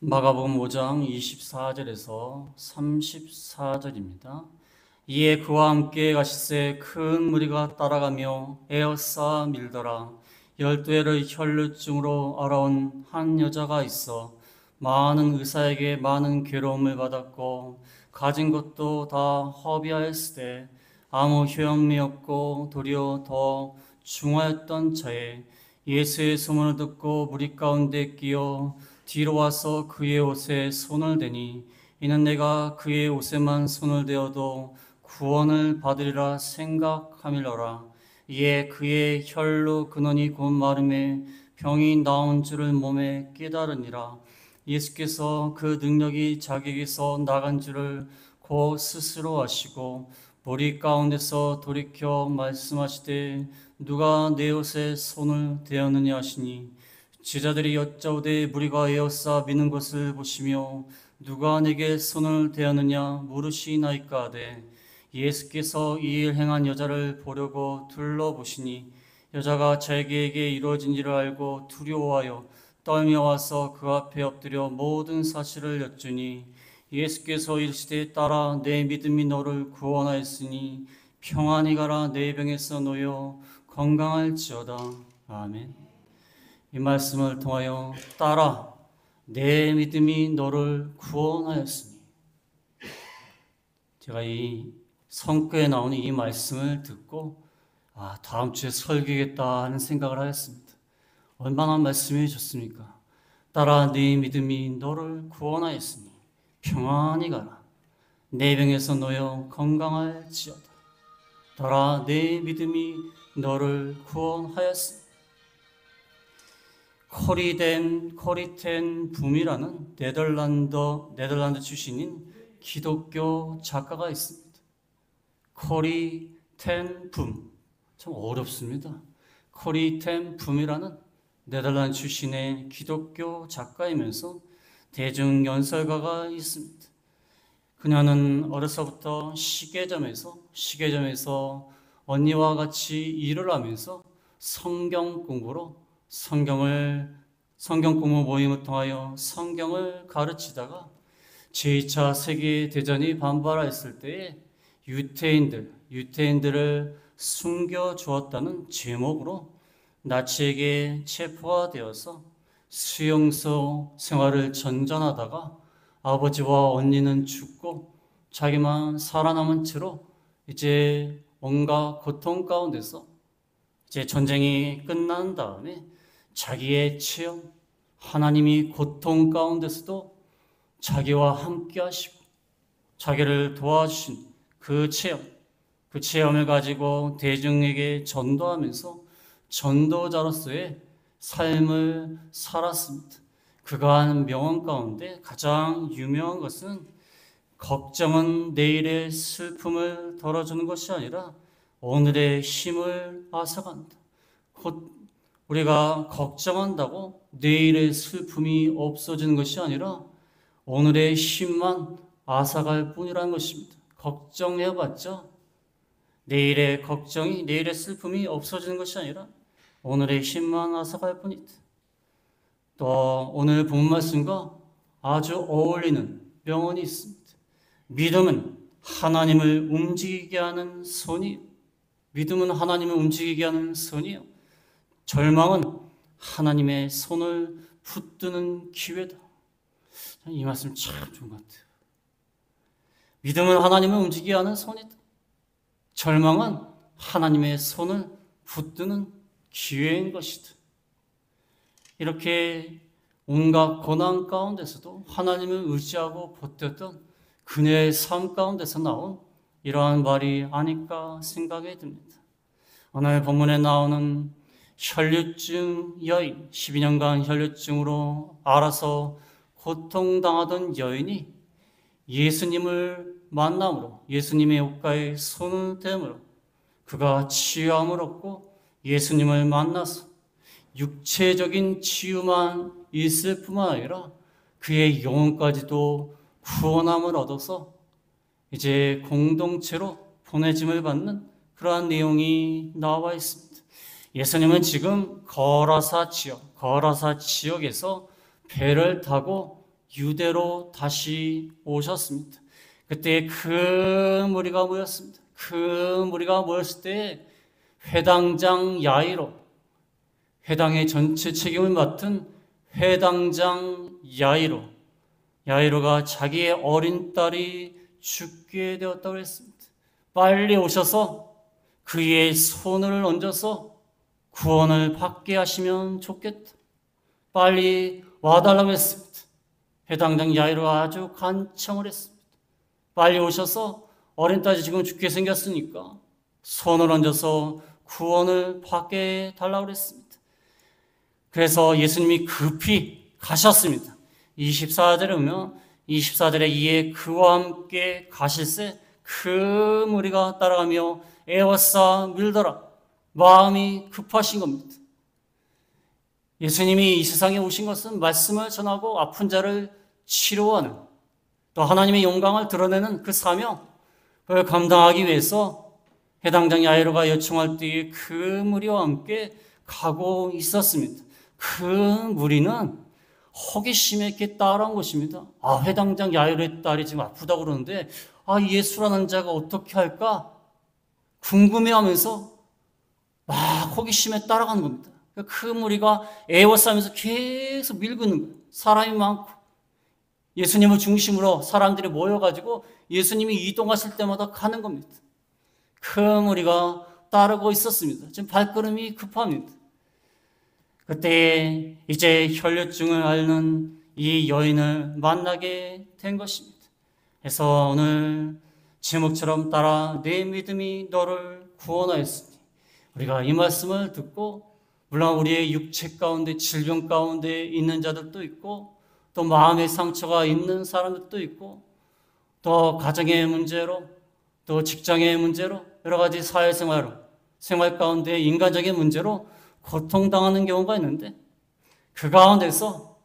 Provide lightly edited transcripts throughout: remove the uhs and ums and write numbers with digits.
마가복음 5장 24절에서 34절입니다. 이에 그와 함께 가시세 큰 무리가 따라가며 에어싸 밀더라. 12해를 혈루증으로 알아온 한 여자가 있어 많은 의사에게 많은 괴로움을 받았고 가진 것도 다 허비하였으되 아무 효험이 없고 도리어 더 중하였던 자에 예수의 소문을 듣고 무리 가운데 끼어 뒤로 와서 그의 옷에 손을 대니 이는 내가 그의 옷에만 손을 대어도 구원을 받으리라 생각함이로라. 이에 그의 혈로 근원이 곧 마름에 병이 나온 줄을 몸에 깨달으니라. 예수께서 그 능력이 자기에게서 나간 줄을 곧 스스로 아시고 무리 가운데서 돌이켜 말씀하시되 누가 내 옷에 손을 대었느냐 하시니 제자들이 여짜오되 무리가 에워싸 미는 것을 보시며 누가 내게 손을 대었느냐 물으시나이까 하되 예수께서 이 일 행한 여자를 보려고 둘러보시니 여자가 자기에게 이루어진 일을 알고 두려워하여 떨며 와서 그 앞에 엎드려 모든 사실을 여쭈니 예수께서 이르시되 딸아 내 믿음이 너를 구원하였으니 평안히 가라 내 병에서 놓여 건강할지어다. 아멘. 이 말씀을 통하여 딸아 내 믿음이 너를 구원하였으니, 제가 이 성교에 나오는 이 말씀을 듣고 다음 주에 설교겠다 하는 생각을 하였습니다. 얼마나 말씀이 좋습니까? 딸아 네 믿음이 너를 구원하였으니 평안히 가라 내 병에서 놓여 건강할지어다. 딸아 내 믿음이 너를 구원하였으니. 코리텐 붐이라는 네덜란드 출신인 기독교 작가가 있습니다. 코리텐 붐, 참 어렵습니다. 코리텐 붐이라는 네덜란드 출신의 기독교 작가이면서 대중연설가가 있습니다. 그녀는 어려서부터 시계점에서 언니와 같이 일을 하면서 성경 공부 모임을 통하여 성경을 가르치다가 제2차 세계대전이 반발했을 때에 유태인들을 숨겨주었다는 제목으로 나치에게 체포가 되어서 수용소 생활을 전전하다가 아버지와 언니는 죽고 자기만 살아남은 채로 이제 온갖 고통 가운데서 이제 전쟁이 끝난 다음에 자기의 체험, 하나님이 고통 가운데서도 자기와 함께 하시고 자기를 도와주신 그 체험을 가지고 대중에게 전도하면서 전도자로서의 삶을 살았습니다. 그가 한 명언 가운데 가장 유명한 것은 걱정은 내일의 슬픔을 덜어주는 것이 아니라 오늘의 힘을 앗아간다. 우리가 걱정한다고 내일의 슬픔이 없어지는 것이 아니라 오늘의 힘만 앗아갈 뿐이라는 것입니다. 걱정해봤자 내일의 슬픔이 없어지는 것이 아니라 오늘의 힘만 앗아갈 뿐이다. 또 오늘 본 말씀과 아주 어울리는 명언이 있습니다. 믿음은 하나님을 움직이게 하는 손이요. 절망은 하나님의 손을 붙드는 기회다. 이 말씀 참 좋은 것 같아요. 믿음은 하나님을 움직이게 하는 손이다. 절망은 하나님의 손을 붙드는 기회인 것이다. 이렇게 온갖 고난 가운데서도 하나님을 의지하고 버텼던 그녀의 삶 가운데서 나온 이러한 말이 아닐까 생각이 듭니다. 오늘 본문에 나오는 혈류증 여인, 12년간 혈류증으로 앓아서 고통당하던 여인이 예수님을 만남으로, 예수님의 옷가에 손을 댐으로 그가 치유함을 얻고 예수님을 만나서 육체적인 치유만 있을 뿐만 아니라 그의 영혼까지도 구원함을 얻어서 이제 공동체로 보내짐을 받는 그러한 내용이 나와 있습니다. 예수님은 지금 거라사 지역에서 배를 타고 유대로 다시 오셨습니다. 그때 큰 무리가 모였습니다. 큰 무리가 모였을 때 회당장 야이로, 회당의 전체 책임을 맡은 회당장 야이로가 자기의 어린 딸이 죽게 되었다고 했습니다. 빨리 오셔서 그의 손을 얹어서 구원을 받게 하시면 좋겠다. 빨리 와달라고 했습니다. 회당장 야이로가 아주 간청을 했습니다. 빨리 오셔서 어린 딸이 지금 죽게 생겼으니까 손을 얹어서 구원을 받게 달라고 했습니다. 그래서 예수님이 급히 가셨습니다. 24절에 보면 24절에 이에 그와 함께 가실새 큰 무리가 따라가며 애워싸 밀더라. 마음이 급하신 겁니다. 예수님이 이 세상에 오신 것은 말씀을 전하고 아픈 자를 치료하는, 또 하나님의 영광을 드러내는 그 사명을 감당하기 위해서 회당장 야이로가 요청할 때에 그 무리와 함께 가고 있었습니다. 그 무리는 호기심에 이렇게 따라온 것입니다. 회당장 야이로의 딸이 지금 아프다고 그러는데 예수라는 자가 어떻게 할까 궁금해하면서 막 호기심에 따라가는 겁니다. 그 무리가 애워싸면서 계속 밀고 있는 거예요. 사람이 많고 예수님을 중심으로 사람들이 모여가지고 예수님이 이동하실 때마다 가는 겁니다. 그 무리가 따르고 있었습니다. 지금 발걸음이 급합니다. 그때 이제 혈류증을 앓는 이 여인을 만나게 된 것입니다. 그래서 오늘 제목처럼 따라 내 믿음이 너를 구원하였으니, 우리가 이 말씀을 듣고 물론 우리의 육체 가운데 질병 가운데 있는 자들도 있고 또 마음의 상처가 있는 사람들도 있고 또 가정의 문제로 또 직장의 문제로 여러 가지 사회생활로 생활 가운데 인간적인 문제로 고통당하는 경우가 있는데 그 가운데서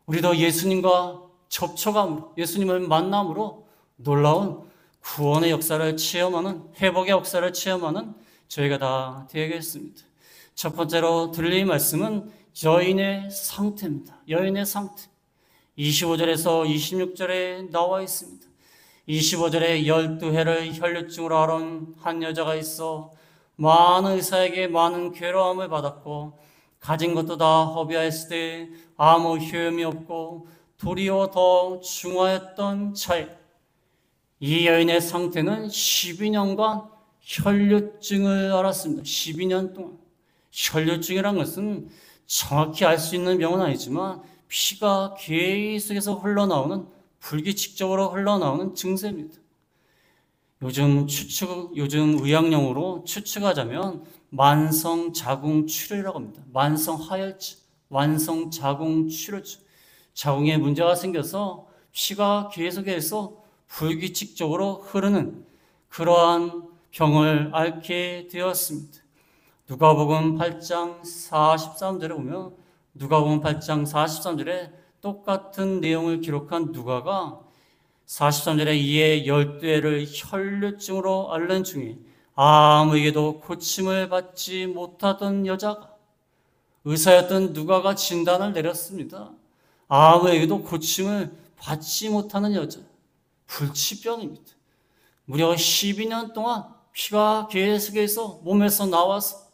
우리도 예수님과 접촉함으로 예수님을 만남으로 놀라운 구원의 역사를 체험하는 회복의 역사를 체험하는 저희가 다 되겠습니다. 첫 번째로 들릴 말씀은 여인의 상태입니다. 여인의 상태. 25절에서 26절에 나와 있습니다. 25절에 12해를 혈류증으로 앓은 한 여자가 있어 많은 의사에게 많은 괴로움을 받았고 가진 것도 다 허비하였을 때 아무 효험이 없고 도리어 더 중하였던 차에 이 여인의 상태는 12년간 혈류증을 앓았습니다. 12년 동안. 혈류증이란 것은 정확히 알 수 있는 병은 아니지만 피가 계속해서 흘러나오는, 불규칙적으로 흘러나오는 증세입니다. 요즘 의학용어로 추측하자면 만성자궁출혈이라고 합니다. 만성하혈증, 만성자궁출혈증. 자궁에 문제가 생겨서 피가 계속해서 불규칙적으로 흐르는 그러한 병을 앓게 되었습니다. 누가복음 8장 43절에 보면 누가복음 8장 43절에 똑같은 내용을 기록한 누가가 43절에 이에 12해를 혈류증으로 앓는 중에 아무에게도 고침을 받지 못하던 여자가, 의사였던 누가가 진단을 내렸습니다. 아무에게도 고침을 받지 못하는 여자, 불치병입니다. 무려 12년 동안 피가 계속해서 몸에서 나와서,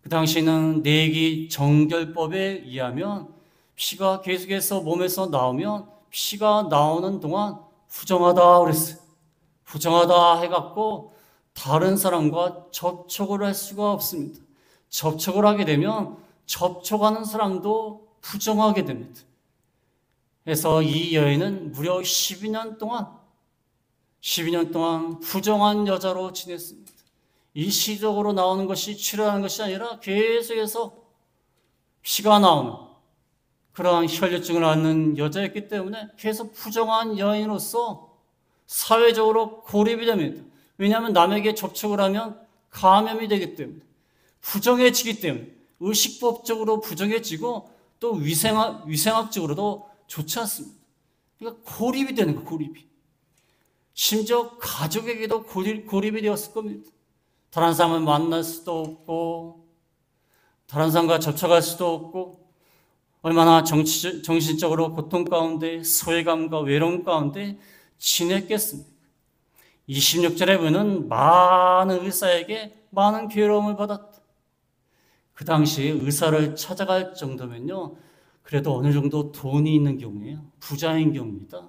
그 당시에는 내기 정결법에 의하면 피가 계속해서 몸에서 나오면 피가 나오는 동안 부정하다 그랬어요. 부정하다 해갖고 다른 사람과 접촉을 할 수가 없습니다. 접촉을 하게 되면 접촉하는 사람도 부정하게 됩니다. 그래서 이 여인은 무려 12년 동안 부정한 여자로 지냈습니다. 일시적으로 나오는 것이 치료하는 것이 아니라 계속해서 피가 나오는 그러한 혈류증을 앓는 여자였기 때문에 계속 부정한 여인으로서 사회적으로 고립이 됩니다. 왜냐하면 남에게 접촉을 하면 감염이 되기 때문에, 부정해지기 때문에, 의식법적으로 부정해지고 또 위생학적으로도 좋지 않습니다. 그러니까 고립이 되는 거예요, 고립이. 심지어 가족에게도 고립이 되었을 겁니다. 다른 사람을 만날 수도 없고, 다른 사람과 접촉할 수도 없고, 얼마나 정신적으로 고통 가운데 소외감과 외로움 가운데 지냈겠습니까? 26절에 보면 많은 의사에게 많은 괴로움을 받았다. 그 당시에 의사를 찾아갈 정도면요, 그래도 어느 정도 돈이 있는 경우예요. 부자인 경우입니다.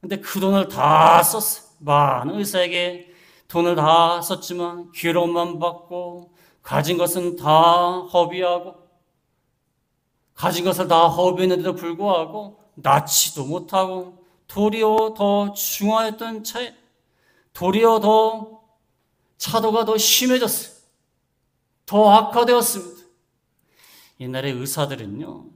근데 그 돈을 다 썼어요. 많은 의사에게 돈을 다 썼지만 괴로움만 받고 가진 것은 다 허비하고 가진 것을 다 허비했는데도 불구하고 낫지도 못하고 도리어 더 중화했던 차에 도리어 더 차도가 더 심해졌어요. 더 악화되었습니다. 옛날에 의사들은요,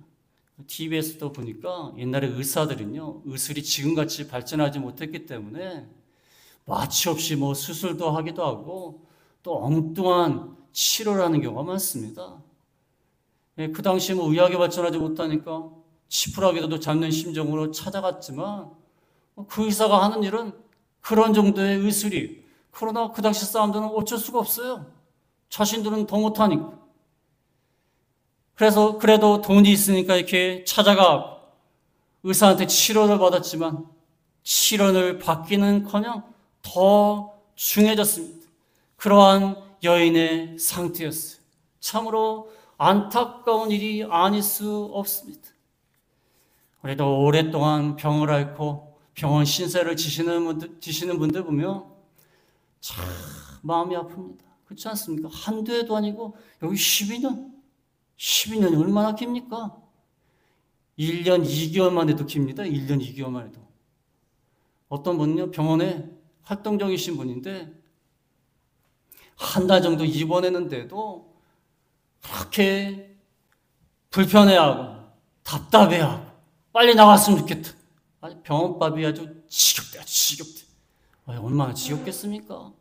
TV에서도 보니까 옛날에 의사들은요, 의술이 지금같이 발전하지 못했기 때문에 마취 없이 뭐 수술도 하기도 하고 또 엉뚱한 치료를 하는 경우가 많습니다. 그 당시 뭐 의학이 발전하지 못하니까 지푸라기라도 잡는 심정으로 찾아갔지만 그 의사가 하는 일은 그런 정도의 의술이. 그러나 그 당시 사람들은 어쩔 수가 없어요. 자신들은 더 못하니까. 그래서 그래도 돈이 있으니까 이렇게 찾아가 의사한테 치료를 받았지만 치료를 받기는커녕 더 중해졌습니다. 그러한 여인의 상태였어요. 참으로 안타까운 일이 아닐 수 없습니다. 그래도 오랫동안 병을 앓고 병원 신세를 지시는 분들 보면 참 마음이 아픕니다. 그렇지 않습니까? 한두 해도 아니고 여기 12년이 얼마나 깁니까? 1년 2개월만 해도 깁니다. 1년 2개월만 해도. 어떤 분은요, 병원에 활동적이신 분인데 한 달 정도 입원했는데도 그렇게 불편해하고 답답해하고 빨리 나갔으면 좋겠다. 병원밥이 아주 지겹대. 얼마나 지겹겠습니까?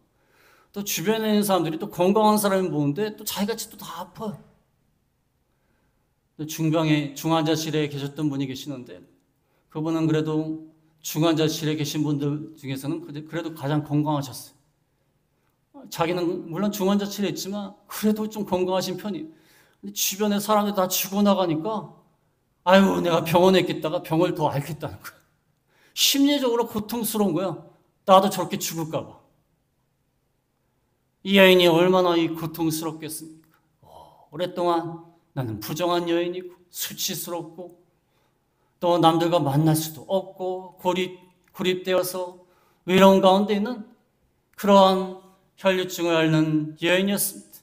또 주변에 있는 사람들이 또 건강한 사람을 보는데 또 자기같이 또 다 아파요. 중환자실에 계셨던 분이 계시는데 그분은 그래도 중환자실에 계신 분들 중에서는 그래도 가장 건강하셨어요. 자기는 물론 중환자실에 있지만 그래도 좀 건강하신 편이에요. 근데 주변에 사람들 다 죽어나가니까 아유, 내가 병원에 있겠다가 병을 더 앓겠다는 거야. 심리적으로 고통스러운 거야. 나도 저렇게 죽을까 봐. 이 여인이 얼마나 고통스럽겠습니까? 오랫동안 나는 부정한 여인이고 수치스럽고 또 남들과 만날 수도 없고 고립되어서 외로운 가운데 있는 그러한 혈류증을 앓는 여인이었습니다.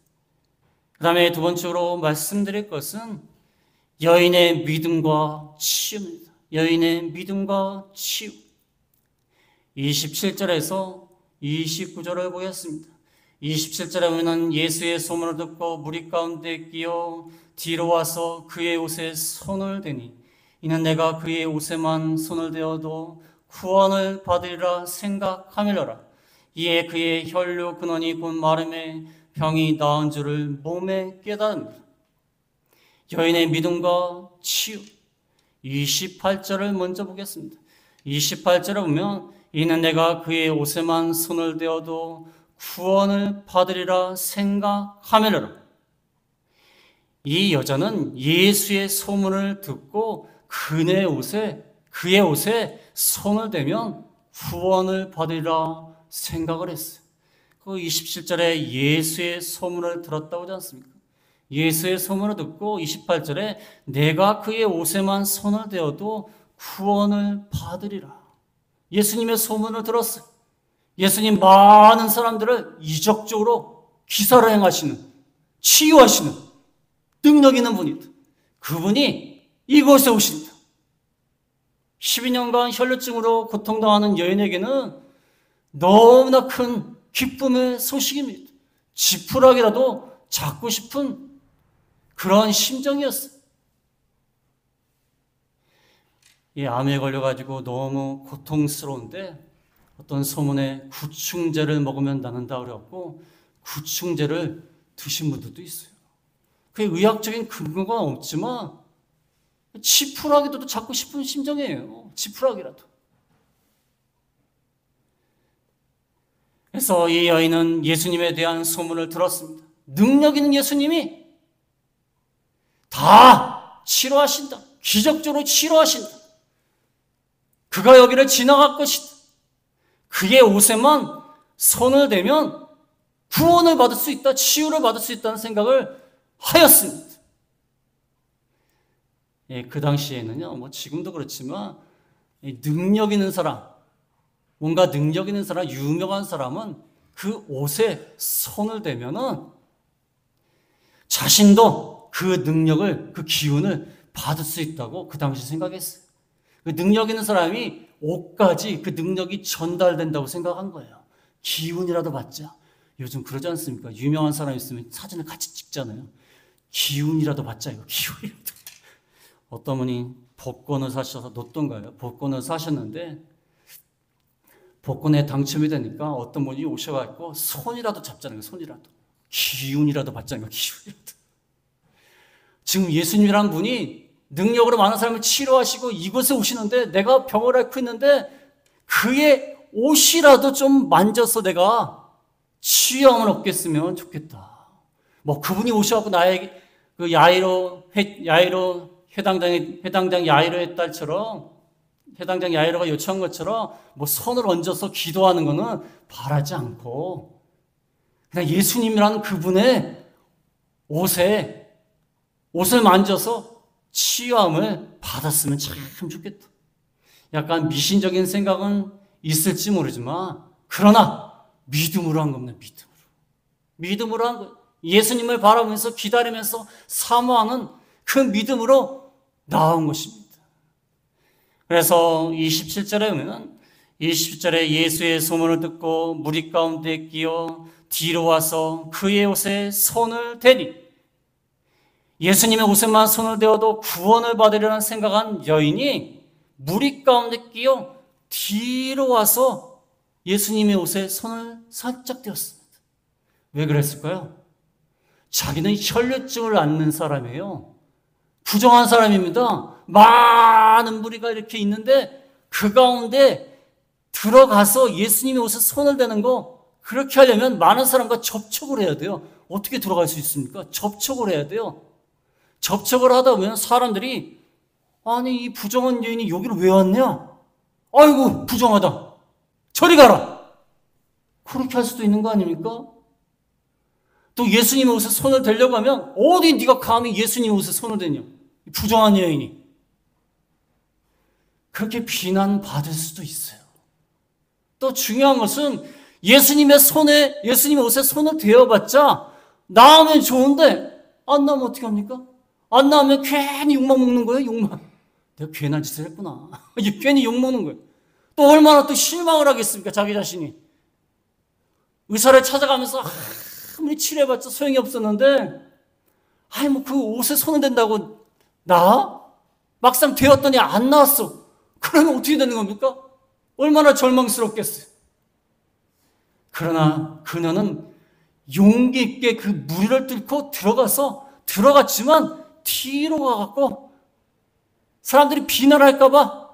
그 다음에 두 번째로 말씀드릴 것은 여인의 믿음과 치유입니다. 여인의 믿음과 치유. 27절에서 29절을 보겠습니다. 27절에 보면 예수의 소문을 듣고 무리 가운데 끼어 뒤로 와서 그의 옷에 손을 대니 이는 내가 그의 옷에만 손을 대어도 구원을 받으리라 생각하밀어라. 이에 그의 혈류 근원이 곧 마름에 병이 나은 줄을 몸에 깨달습니다. 여인의 믿음과 치유. 28절을 먼저 보겠습니다. 28절에 보면 이는 내가 그의 옷에만 손을 대어도 구원을 받으리라 생각하밀어라. 이 여자는 예수의 소문을 듣고 그의 옷에 손을 대면 구원을 받으리라 생각을 했어요. 그 27절에 예수의 소문을 들었다고 하지 않습니까? 예수의 소문을 듣고 28절에 내가 그의 옷에만 손을 대어도 구원을 받으리라. 예수님의 소문을 들었어요. 예수님 많은 사람들을 이적적으로 기사를 행하시는, 치유하시는 능력 있는 분이다. 그분이 이곳에 오신다. 12년간 혈류증으로 고통당하는 여인에게는 너무나 큰 기쁨의 소식입니다. 지푸라기라도 잡고 싶은 그런 심정이었어요. 이 암에 걸려가지고 너무 고통스러운데 어떤 소문에 구충제를 먹으면 낫는다 그래갖고 구충제를 드신 분들도 있어요. 그게 의학적인 근거가 없지만 지푸라기도 잡고 싶은 심정이에요. 지푸라기라도. 그래서 이 여인은 예수님에 대한 소문을 들었습니다. 능력 있는 예수님이 다 치료하신다. 기적적으로 치료하신다. 그가 여기를 지나갈 것이다. 그의 옷에만 손을 대면 구원을 받을 수 있다, 치유를 받을 수 있다는 생각을 하였습니다. 예, 그 당시에는요, 지금도 그렇지만 능력 있는 사람, 뭔가 능력 있는 사람, 유명한 사람은 그 옷에 손을 대면은 자신도 그 능력을, 그 기운을 받을 수 있다고 그 당시 생각했어요. 그 능력 있는 사람이 옷까지 그 능력이 전달된다고 생각한 거예요. 기운이라도 받자. 요즘 그러지 않습니까? 유명한 사람 있으면 사진을 같이 찍잖아요. 기운이라도 받자, 이거 기운이라도. 어떤 분이 복권을 사셔서 로또인가요? 복권을 사셨는데 복권에 당첨이 되니까 어떤 분이 오셔가지고 손이라도 잡자는 거예요. 손이라도. 기운이라도 받자는 거예요. 기운이라도. 지금 예수님이라는 분이 능력으로 많은 사람을 치료하시고 이곳에 오시는데 내가 병을 앓고 있는데 그의 옷이라도 좀 만져서 내가 치유함을 얻겠으면 좋겠다. 그분이 오셔갖고 나에게 그 야이로 해당장 야이로의 딸처럼 해당장 야이로가 요청한 것처럼 손을 얹어서 기도하는 거는 바라지 않고 그냥 예수님이라는 그분의 옷을 만져서 치유함을 받았으면 참 좋겠다. 약간 미신적인 생각은 있을지 모르지만 그러나 믿음으로 한 겁니다. 믿음으로 한 거예요. 예수님을 바라보면서 기다리면서 사모하는 그 믿음으로 나온 것입니다. 그래서 27절에 보면 27절에 예수의 소문을 듣고 무리 가운데 끼어 뒤로 와서 그의 옷에 손을 대니 예수님의 옷에만 손을 대어도 구원을 받으려는 생각한 여인이 무리 가운데 끼어 뒤로 와서 예수님의 옷에 손을 살짝 대었습니다. 왜 그랬을까요? 자기는 혈류증을 앓는 사람이에요. 부정한 사람입니다. 많은 무리가 이렇게 있는데 그 가운데 들어가서 예수님의 옷에 손을 대는 거 그렇게 하려면 많은 사람과 접촉을 해야 돼요. 어떻게 들어갈 수 있습니까? 접촉을 해야 돼요. 접촉을 하다 보면 사람들이 아니 이 부정한 여인이 여기로 왜 왔냐? 아이고 부정하다. 저리 가라. 그렇게 할 수도 있는 거 아닙니까? 또 예수님의 옷에 손을 대려고 하면 어디 네가 감히 예수님의 옷에 손을 대냐? 부정한 여인이. 그렇게 비난받을 수도 있어요. 또 중요한 것은 예수님의 옷에 손을 대어봤자 나으면 좋은데 안 나으면 어떻게 합니까? 안 나으면 괜히 욕만 먹는 거예요. 욕만. 내가 괜한 짓을 했구나. 괜히 욕먹는 거예요. 또 얼마나 또 실망을 하겠습니까? 자기 자신이. 의사를 찾아가면서 아무리 치료해봤자 소용이 없었는데 그 옷에 손을 댄다고 나아? 막상 되었더니 안 나왔어. 그러면 어떻게 되는 겁니까? 얼마나 절망스럽겠어요. 그러나 그녀는 용기 있게 그 무리를 뚫고 들어갔지만 뒤로 가갖고 사람들이 비난할까봐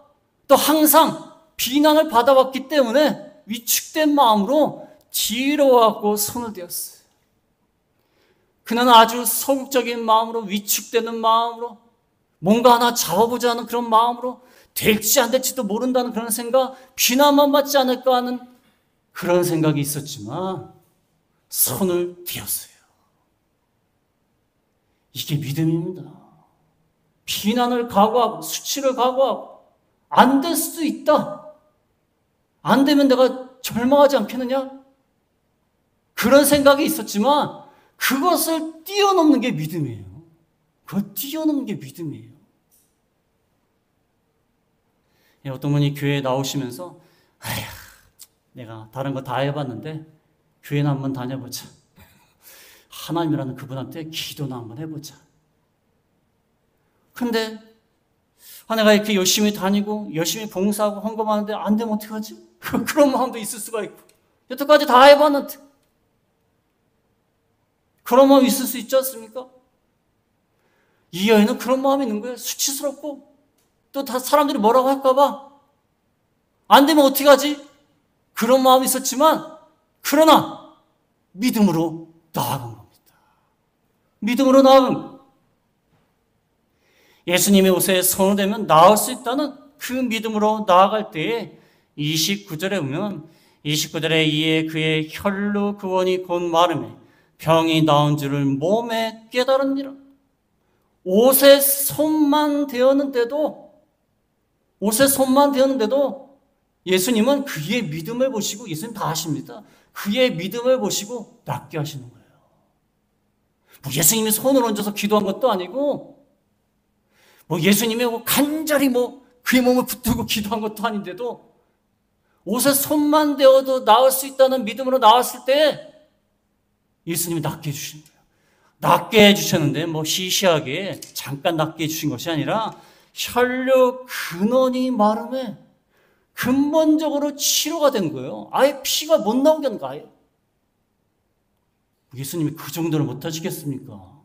또 항상 비난을 받아왔기 때문에 위축된 마음으로 뒤로 와갖고 손을 대었어요. 그는 아주 소극적인 마음으로 위축되는 마음으로 뭔가 하나 잡아보자 하는 그런 마음으로 될지 안 될지도 모른다는 그런 생각, 비난만 받지 않을까 하는 그런 생각이 있었지만 손을 대었어요. 이게 믿음입니다. 비난을 각오하고 수치를 각오하고 안 될 수도 있다. 안 되면 내가 절망하지 않겠느냐? 그런 생각이 있었지만 그것을 뛰어넘는 게 믿음이에요. 그걸 뛰어넘는 게 믿음이에요. 어떤 분이 교회에 나오시면서 내가 다른 거 다 해봤는데 교회나 한번 다녀보자. 하나님이라는 그분한테 기도나 한번 해보자. 근데 내가 이렇게 열심히 다니고 열심히 봉사하고 헌금하는데 안 되면 어떡하지? 그런 마음도 있을 수가 있고 여태까지 다 해봤는데 그런 마음이 있을 수 있지 않습니까? 이 여인은 그런 마음이 있는 거예요. 수치스럽고 또 다 사람들이 뭐라고 할까봐 안 되면 어떻게 하지? 그런 마음이 있었지만 그러나 믿음으로 나아간 겁니다. 믿음으로 나아간 겁니다. 예수님의 옷에 손을 대면 나을 수 있다는 그 믿음으로 나아갈 때에 29절에 보면 29절에 이에 그의 혈루 구원이 곧 마름에 병이 나은 줄을 몸에 깨달으니라. 옷에 손만 대었는데도 예수님은 그의 믿음을 보시고, 예수님 다 아십니다. 그의 믿음을 보시고 낫게 하시는 거예요. 뭐 예수님이 손을 얹어서 기도한 것도 아니고, 뭐 예수님이 간절히 그의 몸을 붙들고 기도한 것도 아닌데도 옷에 손만 대어도 나을 수 있다는 믿음으로 나왔을 때 예수님이 낫게 해주신 거예요. 낫게 해주셨는데 시시하게 잠깐 낫게 해주신 것이 아니라 혈류 근원이 마름에 근본적으로 치료가 된 거예요. 아예 피가 못 나오게 한 거예요. 예수님이 그 정도는 못하시겠습니까?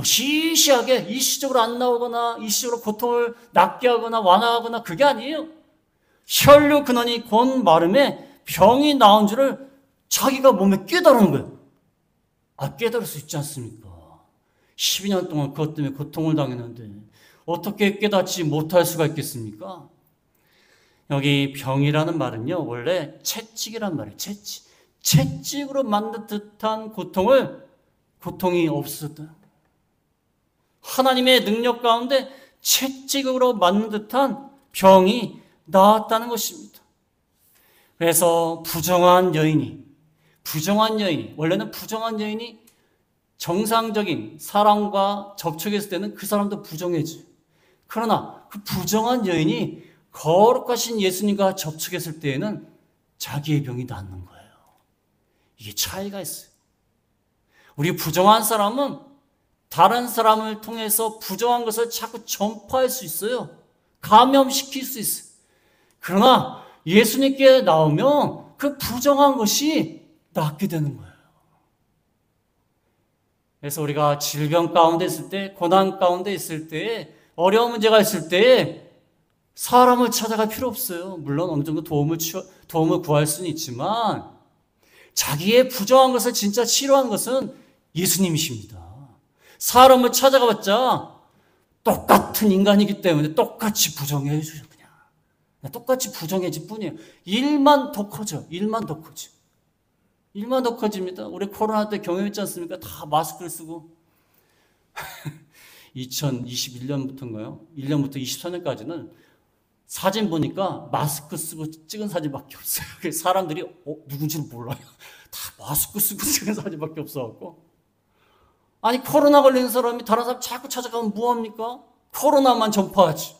시시하게 일시적으로 안 나오거나 일시적으로 고통을 낫게 하거나 완화하거나 그게 아니에요. 혈류 근원이 곧 마름에 병이 나은 줄을 자기가 몸에 깨달은 거예요. 깨달을 수 있지 않습니까? 12년 동안 그것 때문에 고통을 당했는데 어떻게 깨닫지 못할 수가 있겠습니까? 여기 병이라는 말은요, 원래 채찍이란 말이에요. 채찍으로 만든 듯한 고통이 없었다. 하나님의 능력 가운데 채찍으로 만든 듯한 병이 나았다는 것입니다. 그래서 부정한 여인이, 원래는 부정한 여인이 정상적인 사람과 접촉했을 때는 그 사람도 부정해져요. 그러나 그 부정한 여인이 거룩하신 예수님과 접촉했을 때에는 자기의 병이 낫는 거예요. 이게 차이가 있어요. 우리 부정한 사람은 다른 사람을 통해서 부정한 것을 자꾸 전파할 수 있어요. 감염시킬 수 있어요. 그러나 예수님께 나오면 그 부정한 것이 낫게 되는 거예요. 그래서 우리가 질병 가운데 있을 때, 고난 가운데 있을 때, 어려운 문제가 있을 때 사람을 찾아갈 필요 없어요. 물론 어느 정도 도움을 구할 수는 있지만 자기의 부정한 것을 진짜 치료하는 것은 예수님이십니다. 사람을 찾아가봤자 똑같은 인간이기 때문에 똑같이 부정해 주셔. 그냥 똑같이 부정해질 뿐이에요. 일만 더 커집니다. 우리 코로나 때 경험했지 않습니까? 다 마스크를 쓰고 2021년부터인가요? 1년부터 24년까지는 사진 보니까 마스크 쓰고 찍은 사진밖에 없어요. 사람들이 누군지는 몰라요. 다 마스크 쓰고 찍은 사진밖에 없어갖고. 아니, 코로나 걸리는 사람이 다른 사람 자꾸 찾아가면 뭐합니까? 코로나만 전파하지.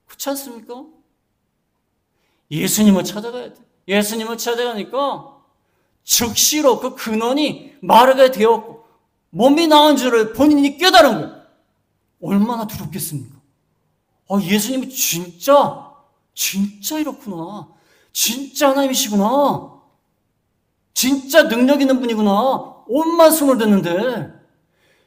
그렇지 않습니까? 예수님을 찾아가야 돼. 예수님을 찾아가니까 즉시로 그 근원이 마르게 되었고 몸이 나은 줄을 본인이 깨달은 거예요. 얼마나 두렵겠습니까? 예수님이 진짜 이렇구나. 진짜 하나님이시구나. 진짜 능력 있는 분이구나. 온만 숨을 댔는데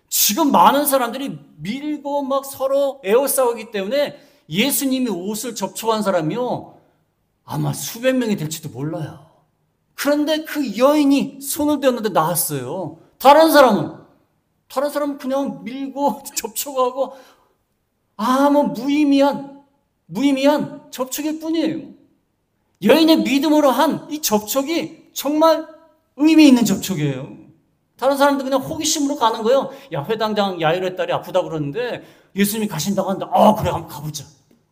지금 많은 사람들이 밀고 막 서로 에워싸우기 때문에 예수님이 옷을 접촉한 사람이요, 아마 수백 명이 될지도 몰라요. 그런데 그 여인이 손을 대었는데 나았어요. 다른 사람은 그냥 밀고 접촉하고 아무 무의미한 접촉일 뿐이에요. 여인의 믿음으로 한 이 접촉이 정말 의미 있는 접촉이에요. 다른 사람들 그냥 호기심으로 가는 거예요. 야, 회당장 야이로의 딸이 아프다고 그러는데 예수님이 가신다고 한다. 그래, 한번 가보자.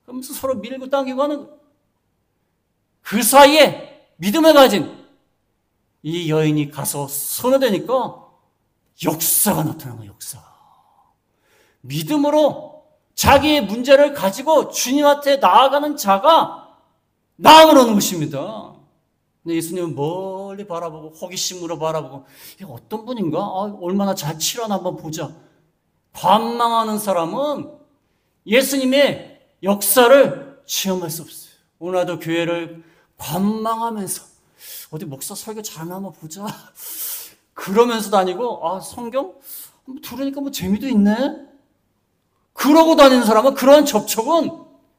그러면서 서로 밀고 당기고 하는 거예요. 그 사이에 믿음을 가진 이 여인이 가서 손을 대니까 역사가 나타난 거예요. 역사. 믿음으로 자기의 문제를 가지고 주님한테 나아가는 자가 나음을 얻는 것입니다. 근데 예수님은 멀리 바라보고 호기심으로 바라보고 이게 어떤 분인가? 얼마나 잘 치료하나 한번 보자. 관망하는 사람은 예수님의 역사를 체험할 수 없어요. 오늘도 교회를 관망하면서 어디 목사 설교 잘하나 한번 보자. 그러면서 다니고 성경 들으니까 재미도 있네. 그러고 다니는 사람은 그런 접촉은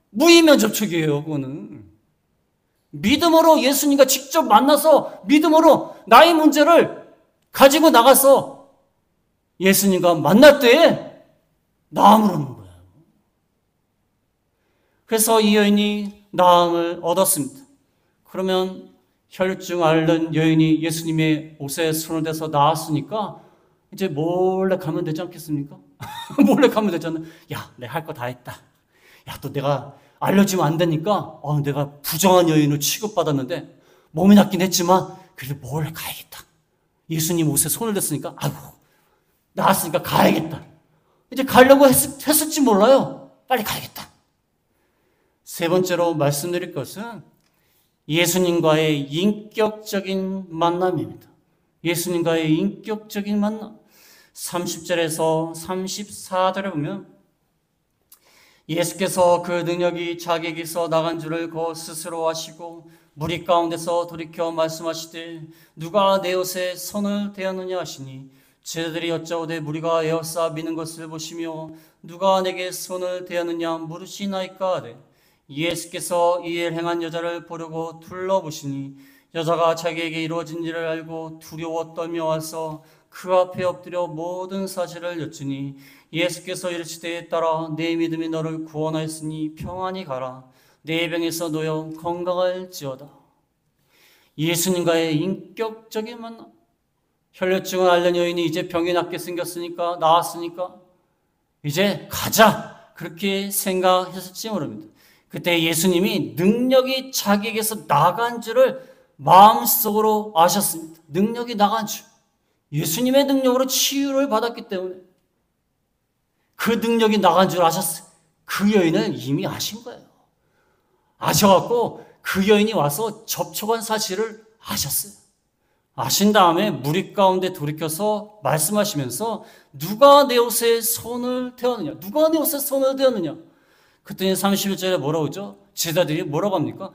무의미한 접촉이에요. 그거는 믿음으로 예수님과 직접 만나서 믿음으로 나의 문제를 가지고 나가서 예수님과 만날 때에 나음을 얻는 거예요. 그래서 이 여인이 나음을 얻었습니다. 그러면 혈증 앓는 여인이 예수님의 옷에 손을 대서 나았으니까 이제 몰래 가면 되지 않겠습니까? 몰래 가면 되잖아요. 야, 내가 할 거 다 했다. 야, 또 내가 알려주면 안 되니까 내가 부정한 여인을 취급받았는데 몸이 낫긴 했지만 그래도 몰래 가야겠다. 예수님 옷에 손을 댔으니까 아이고 나았으니까 가야겠다. 이제 가려고 했을지 몰라요. 빨리 가야겠다. 세 번째로 말씀드릴 것은 예수님과의 인격적인 만남입니다. 예수님과의 인격적인 만남. 30절에서 34절에 보면 예수께서 그 능력이 자기에게서 나간 줄을 곧 스스로 아시고 무리 가운데서 돌이켜 말씀하시되 누가 내 옷에 손을 대었느냐 하시니 제자들이 여짜오되 무리가 에워싸 미는 것을 보시며 누가 내게 손을 대었느냐 물으시나이까 하되 예수께서 이 일 행한 여자를 보려고 둘러보시니 여자가 자기에게 이루어진 일을 알고 두려워 떨며 와서 그 앞에 엎드려 모든 사실을 여쭈니 예수께서 이르시되 따라 내 믿음이 너를 구원하였으니 평안히 가라 내 병에서 놓여 건강할지어다. 예수님과의 인격적인 만남. 혈류증을 앓는 여인이 이제 병이 낫게 생겼으니까 나았으니까 이제 가자 그렇게 생각했을지 모릅니다. 그때 예수님이 능력이 자기에게서 나간 줄을 마음속으로 아셨습니다. 능력이 나간 줄. 예수님의 능력으로 치유를 받았기 때문에 그 능력이 나간 줄 아셨어요. 그 여인은 이미 아신 거예요. 아셔갖고 그 여인이 와서 접촉한 사실을 아셨어요. 아신 다음에 무리 가운데 돌이켜서 말씀하시면서 누가 내 옷에 손을 대었느냐? 누가 내 옷에 손을 대었느냐? 그랬더니 31절에 뭐라고 하죠? 제자들이 뭐라고 합니까?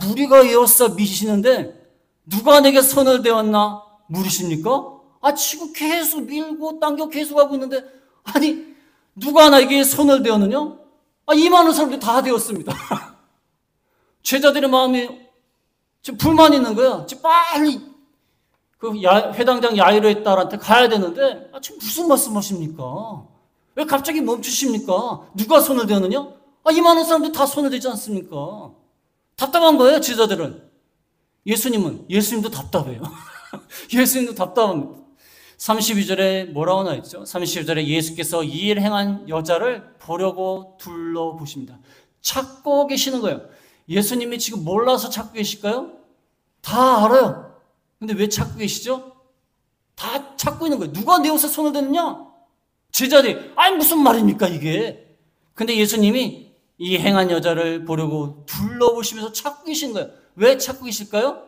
무리가 에워싸 미시는데 누가 내게 손을 대었나 물으십니까? 지금 계속 밀고 당겨 계속 하고 있는데 누가 나에게 손을 대었느냐? 이 많은 사람들이 다 대었습니다. 제자들의 마음이 지금 불만이 있는 거야. 지금 빨리 그 회당장 야이로의 딸한테 가야 되는데 지금 무슨 말씀하십니까? 왜 갑자기 멈추십니까? 누가 손을 대었느냐? 이 많은 사람들이 다 손을 대지 않습니까? 답답한 거예요, 제자들은. 예수님도 답답해요. 예수님도 답답합니다. 32절에 뭐라고 나있죠? 32절에 예수께서 이 일 행한 여자를 보려고 둘러보십니다. 찾고 계시는 거예요. 예수님이 지금 몰라서 찾고 계실까요? 다 알아요. 근데 왜 찾고 계시죠? 다 찾고 있는 거예요. 누가 내 옷에 손을 대느냐? 제자들이 무슨 말입니까 이게? 근데 예수님이 이 행한 여자를 보려고 둘러보시면서 찾고 계신 거예요. 왜 찾고 계실까요?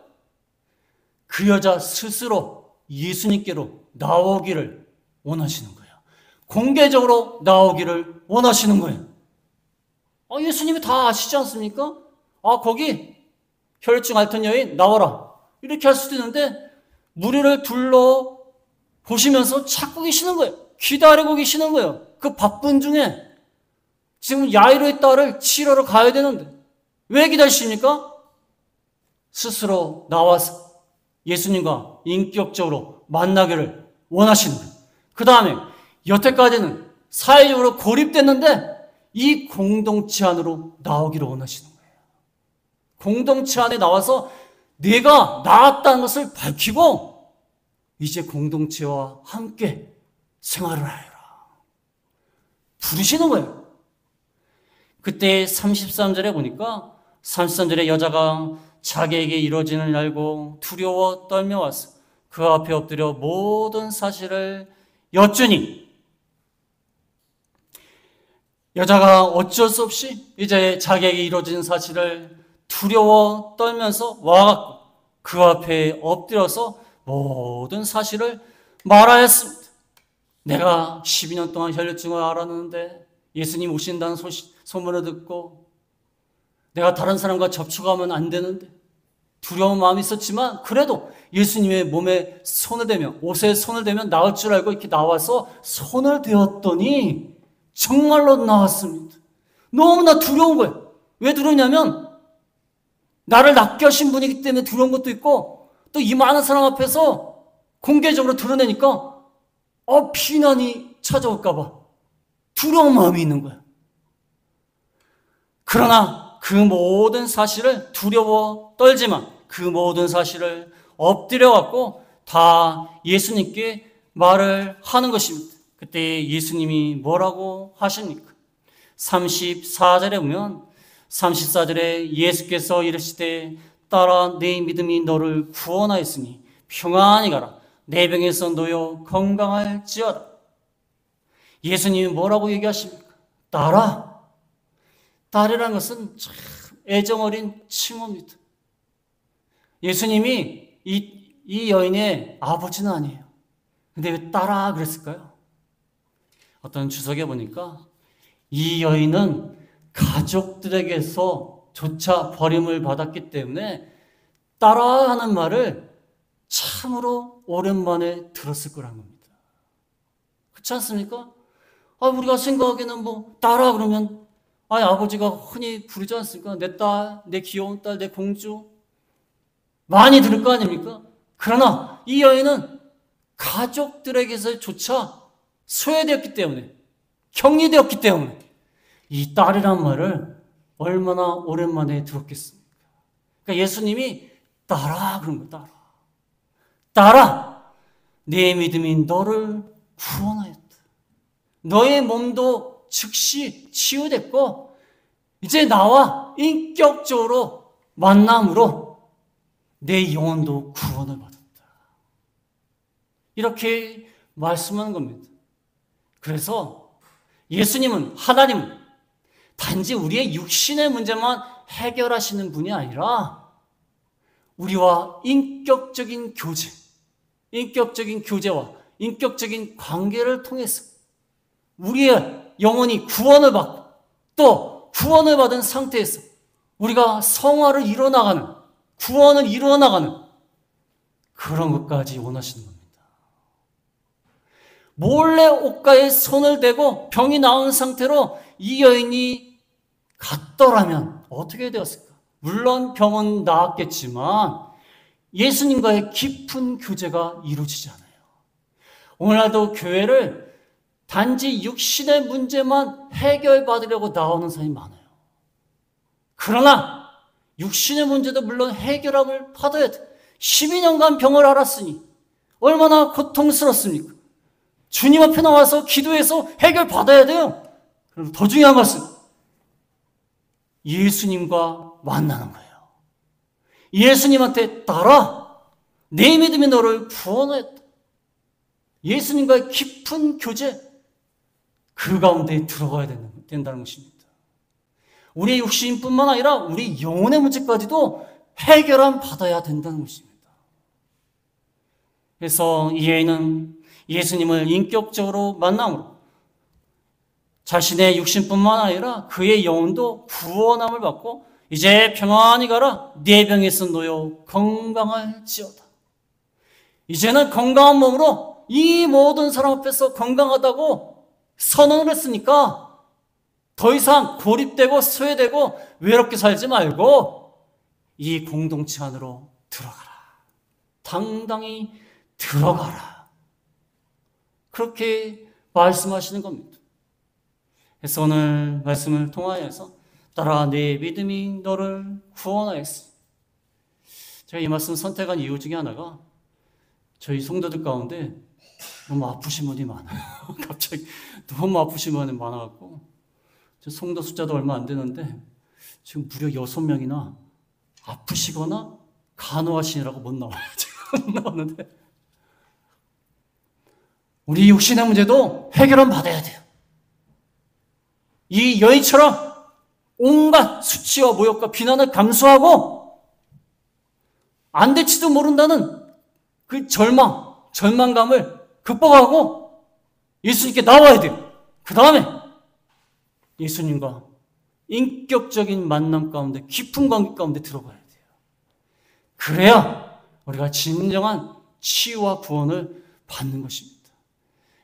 그 여자 스스로 예수님께로 나오기를 원하시는 거예요. 공개적으로 나오기를 원하시는 거예요. 예수님이 다 아시지 않습니까? 거기 혈증 앓던 여인 나와라. 이렇게 할 수도 있는데 무리를 둘러보시면서 찾고 계시는 거예요. 기다리고 계시는 거예요. 그 바쁜 중에 지금 야이로의 딸을 치료로 가야 되는데 왜 기다리십니까? 스스로 나와서 예수님과 인격적으로 만나기를 원하시는 거예요. 그 다음에 여태까지는 사회적으로 고립됐는데 이 공동체 안으로 나오기를 원하시는 거예요. 공동체 안에 나와서 내가 나았다는 것을 밝히고 이제 공동체와 함께 생활을 하여라. 부르시는 거예요. 그때 33절에 보니까 33절에 여자가 자기에게 이루어지는 일 알고 두려워 떨며 와서 그 앞에 엎드려 모든 사실을 여쭈니 여자가 어쩔 수 없이 이제 자기에게 이루어진 사실을 두려워 떨면서 와갖고 그 앞에 엎드려서 모든 사실을 말하였습니다. 내가 12년 동안 혈류증을 앓았는데 예수님 오신다는 소문을 듣고 내가 다른 사람과 접촉하면 안 되는데 두려운 마음이 있었지만 그래도 예수님의 몸에 손을 대면 옷에 손을 대면 나을 줄 알고 이렇게 나와서 손을 대었더니 정말로 나왔습니다. 너무나 두려운 거예요. 왜 두렵냐면 나를 낫게 하신 분이기 때문에 두려운 것도 있고 또 이 많은 사람 앞에서 공개적으로 드러내니까 비난이 찾아올까 봐 두려운 마음이 있는 거야. 그러나 그 모든 사실을 두려워 떨지만 그 모든 사실을 엎드려 갖고 다 예수님께 말을 하는 것입니다. 그때 예수님이 뭐라고 하십니까? 34절에 보면 34절에 예수께서 이르시되 따라 내 믿음이 너를 구원하였으니 평안히 가라. 내 병에서 놓여 건강할지어다. 예수님이 뭐라고 얘기하십니까? 따라. 딸이라는 것은 참 애정어린 칭호입니다. 예수님이 이 여인의 아버지는 아니에요. 근데 왜 따라 그랬을까요? 어떤 주석에 보니까 이 여인은 가족들에게서조차 버림을 받았기 때문에 따라하는 말을 참으로 오랜만에 들었을 거라는 겁니다. 그렇지 않습니까? 우리가 생각하기에는 따라 그러면 아버지가 흔히 부르지 않습니까? 내 딸, 내 귀여운 딸, 내 공주 많이 들을 거 아닙니까? 그러나 이 여인은 가족들에게서조차 소외되었기 때문에 격리되었기 때문에 이 딸이란 말을 얼마나 오랜만에 들었겠습니까? 그러니까 예수님이 따라 그런 거예요. 따라. 따라. 내 믿음이 너를 구원하였다. 너의 몸도 즉시 치유됐고 이제 나와 인격적으로 만남으로 내 영혼도 구원을 받았다. 이렇게 말씀하는 겁니다. 그래서 예수님은, 하나님은 단지 우리의 육신의 문제만 해결하시는 분이 아니라 우리와 인격적인 교제와 인격적인 관계를 통해서 우리의 영혼이 구원을 받고 또 구원을 받은 상태에서 우리가 성화를 이뤄나가는, 구원을 이루어나가는 그런 것까지 원하시는 겁니다. 몰래 옷가에 손을 대고 병이 나은 상태로 이 여인이 갔더라면 어떻게 되었을까? 물론 병은 나았겠지만 예수님과의 깊은 교제가 이루어지지 않아요. 오늘날도 교회를 단지 육신의 문제만 해결받으려고 나오는 사람이 많아요. 그러나 육신의 문제도 물론 해결함을 받아야 돼. 12년간 병을 앓았으니 얼마나 고통스럽습니까? 주님 앞에 나와서 기도해서 해결받아야 돼요. 그리고 더 중요한 것은 예수님과 만나는 거예요. 예수님한테 따라 내 믿음이 너를 구원하였다. 예수님과의 깊은 교제, 그 가운데 들어가야 된다는 것입니다. 우리의 육신뿐만 아니라 우리 영혼의 문제까지도 해결함 받아야 된다는 것입니다. 그래서 이 여인은 예수님을 인격적으로 만남으로 자신의 육신뿐만 아니라 그의 영혼도 구원함을 받고 이제 평안히 가라. 네 병에서 놓여 건강할지어다. 이제는 건강한 몸으로 이 모든 사람 앞에서 건강하다고 선언을 했으니까 더 이상 고립되고 소외되고 외롭게 살지 말고 이 공동체 안으로 들어가라. 당당히 들어가라. 그렇게 말씀하시는 겁니다. 그래서 오늘 말씀을 통하여서 따라 내 믿음이 너를 구원하였어. 제가 이 말씀 선택한 이유 중에 하나가 저희 성도들 가운데 너무 아프신 분이 많아요. 갑자기 너무 아프신 분이 많아갖고 저 성도 숫자도 얼마 안 되는데 지금 무려 6명이나 아프시거나 간호하시느라고 못 나와요. 지금 못 나왔는데 우리 육신의 문제도 해결은 받아야 돼요. 이 여인처럼 온갖 수치와 모욕과 비난을 감수하고 안 될지도 모른다는 그 절망감을 극복하고 예수님께 나와야 돼요. 그 다음에 예수님과 인격적인 만남 가운데 깊은 관계 가운데 들어가야 돼요. 그래야 우리가 진정한 치유와 구원을 받는 것입니다.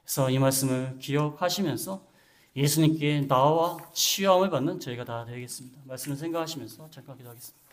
그래서 이 말씀을 기억하시면서 예수님께 나와 치유함을 받는 저희가 다 되겠습니다. 말씀을 생각하시면서 잠깐 기도하겠습니다.